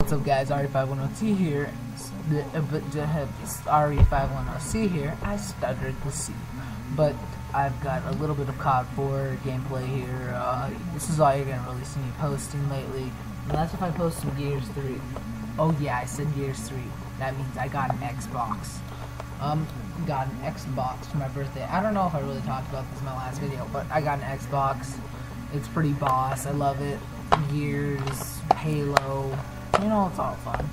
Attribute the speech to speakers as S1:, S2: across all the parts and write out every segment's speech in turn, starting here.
S1: What's up guys, RE510C here, RE510C here. I stuttered the C, but I've got a little bit of COD 4 gameplay here. This is all you're going to really see me posting lately, unless if I post some Gears 3. Oh yeah, I said Gears 3. That means I got an Xbox. Got an Xbox for my birthday. I don't know if I really talked about this in my last video, but I got an Xbox. It's pretty boss. I love it. Gears, Halo, you know, it's all fun.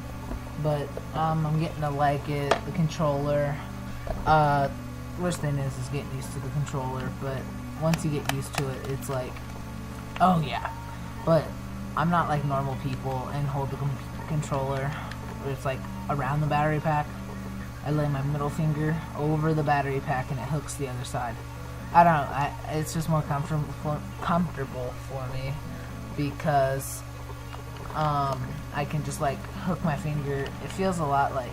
S1: But I'm getting to like it. The controller. Worst thing is getting used to the controller. But once you get used to it, it's like, oh yeah. But I'm not like normal people and hold the controller where it's like around the battery pack. I lay my middle finger over the battery pack and it hooks the other side. I don't know. It's just more comfortable for me because I can just like hook my finger. It feels a lot like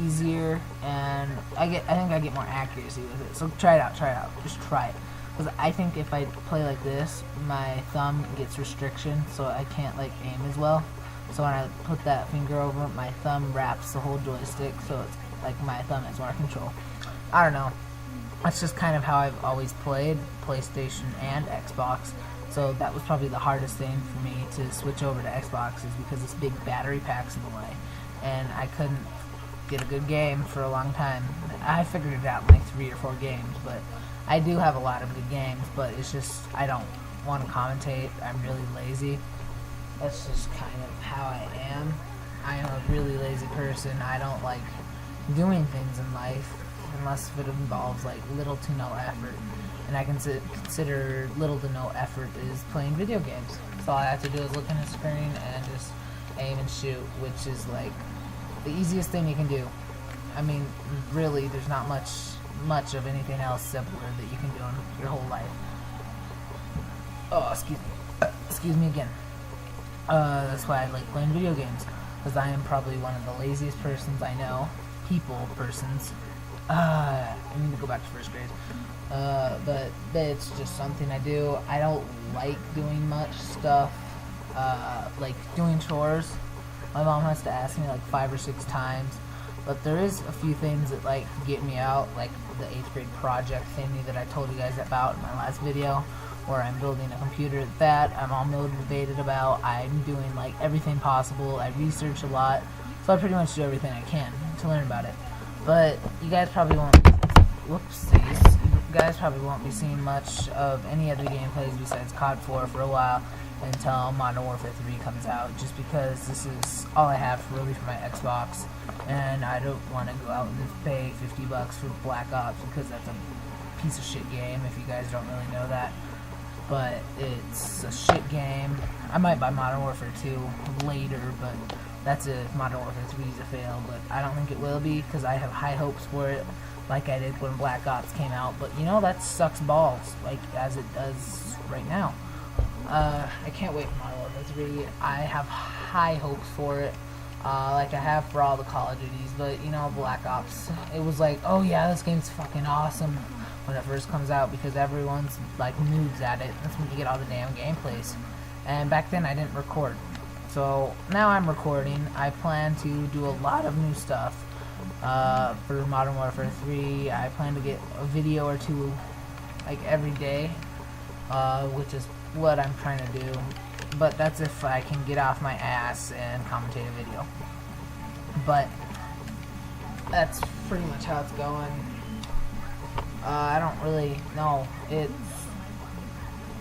S1: easier, and I think I get more accuracy with it. So try it out. Just try it. Because I think if I play like this, my thumb gets restriction, so I can't like aim as well. So when I put that finger over, my thumb wraps the whole joystick, so it's like my thumb has more control. I don't know. That's just kind of how I've always played PlayStation and Xbox. So that was probably the hardest thing for me to switch over to Xbox, is because this big battery pack's in the way, and I couldn't get a good game for a long time. I figured it out in like 3 or 4 games, but I do have a lot of good games, but it's just I don't want to commentate. I'm really lazy. That's just kind of how I am. I am a really lazy person. I don't like doing things in life unless if it involves like little to no effort. And I can consider little to no effort is playing video games. So all I have to do is look at the screen and just aim and shoot, which is like the easiest thing you can do. I mean, really, there's not much of anything else simpler that you can do in your whole life. Oh, excuse me again. That's why I like playing video games, because I am probably one of the laziest persons I know. Persons. I need to go back to first grade. But it's just something I do. I don't like doing much stuff, like doing chores. My mom has to ask me like 5 or 6 times, but there is a few things that like get me out, like the 8th grade project thingy that I told you guys about in my last video, where I'm building a computer that I'm all motivated about. I'm doing like everything possible. I research a lot, so I pretty much do everything I can to learn about it. But you guys probably won't, whoopsies, you guys probably won't be seeing much of any other gameplays besides COD 4 for a while until Modern Warfare 3 comes out, just because this is all I have really for my Xbox, and I don't want to go out and pay $50 for Black Ops, because that's a piece of shit game if you guys don't really know that. But it's a shit game. I might buy Modern Warfare 2 later, but that's if Modern Warfare 3 is a fail, but I don't think it will be, because I have high hopes for it, like I did when Black Ops came out. But you know, that sucks balls, like as it does right now. I can't wait for Modern Warfare 3. I have high hopes for it, like I have for all the Call of Duties. But you know, Black Ops, it was like, oh yeah, this game's fucking awesome when it first comes out, because everyone's like noobs at it. That's when you get all the damn gameplays. And back then I didn't record, so now I'm recording. I plan to do a lot of new stuff for Modern Warfare 3. I plan to get a video or 2 like every day, which is what I'm trying to do. But that's if I can get off my ass and commentate a video. But that's pretty much how it's going. I don't really know.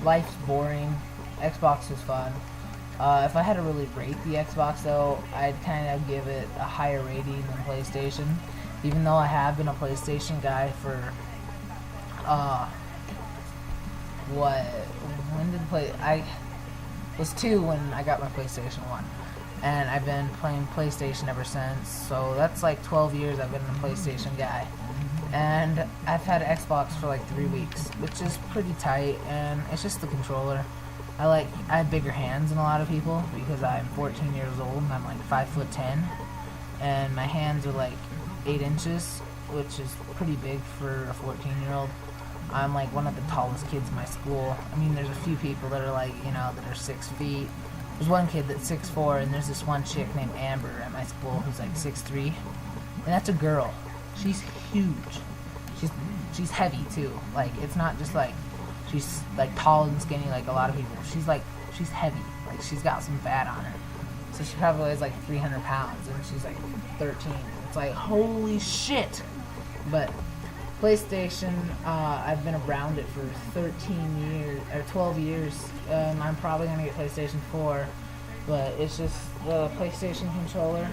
S1: Life's boring. Xbox is fun. If I had to really rate the Xbox though, I'd kind of give it a higher rating than PlayStation, even though I have been a PlayStation guy for I was 2 when I got my PlayStation 1, and I've been playing PlayStation ever since. So that's like 12 years I've been a PlayStation guy. And I've had Xbox for like 3 weeks, which is pretty tight, and it's just the controller. I have bigger hands than a lot of people, because I'm 14 years old and I'm like 5'10", and my hands are like 8 inches, which is pretty big for a 14-year-old. I'm like one of the tallest kids in my school. I mean, there's a few people that are like, you know, that are 6 feet, there's one kid that's 6'4", and there's this one chick named Amber at my school who's like 6'3", and that's a girl. She's huge. She's heavy too. Like, it's not just like she's like tall and skinny like a lot of people. She's heavy. Like, she's got some fat on her. So she probably weighs like 300 pounds, and she's like 13. It's like, holy shit. But PlayStation, I've been around it for 13 years, or 12 years. I'm probably going to get PlayStation 4, but it's just the PlayStation controller.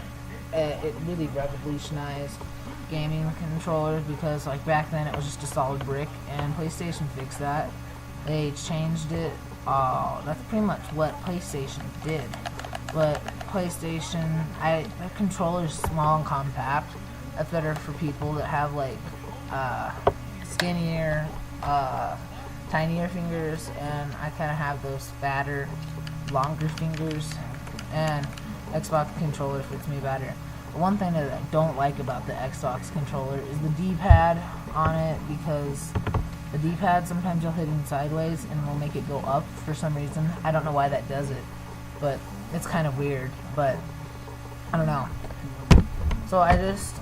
S1: It really revolutionized gaming controllers, because like back then it was just a solid brick, and PlayStation fixed that. They changed it. That's pretty much what PlayStation did. But PlayStation, the controller's small and compact. That's better for people that have like skinnier, tinier fingers, and I kind of have those fatter, longer fingers, and Xbox controller fits me better. The one thing that I don't like about the Xbox controller is the D-pad on it, because the D-pad sometimes you'll hit it sideways and will make it go up for some reason. I don't know why that does it, but it's kind of weird, but I don't know. So I just,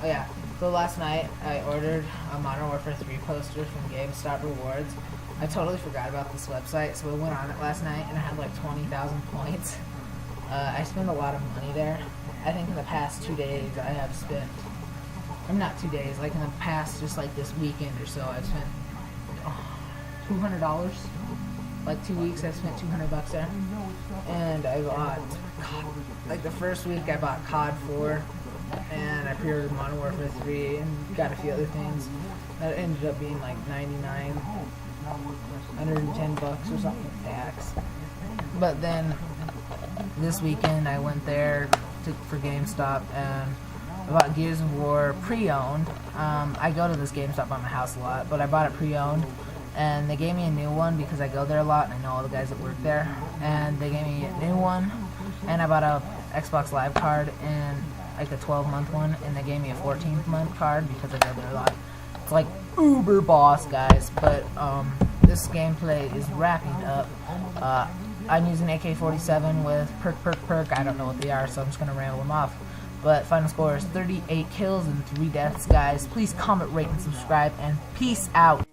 S1: yeah. So last night I ordered a Modern Warfare 3 poster from GameStop Rewards. I totally forgot about this website, so I went on it last night and I had like 20,000 points. I spent a lot of money there. I think in the past 2 days I have spent, not 2 days, like in the past just like this weekend or so, I've spent $200. Like 2 weeks I've spent $200 there. And I bought, like the first week I bought COD 4, and I pre-ordered Modern Warfare 3 and got a few other things. That ended up being like $99, $110 or something with tax. But then this weekend I went there for GameStop and I bought Gears of War pre-owned. I go to this GameStop by my house a lot, but I bought it pre-owned, and they gave me a new one because I go there a lot and I know all the guys that work there, and they gave me a new one, and I bought a Xbox Live card and like a 12-month one, and they gave me a 14th-month card because I go there a lot. It's like uber boss, guys. But this gameplay is wrapping up. I'm using AK-47 with perk. I don't know what they are, so I'm just gonna ramble them off. But final score is 38 kills and 3 deaths, guys. Please comment, rate, and subscribe, and peace out.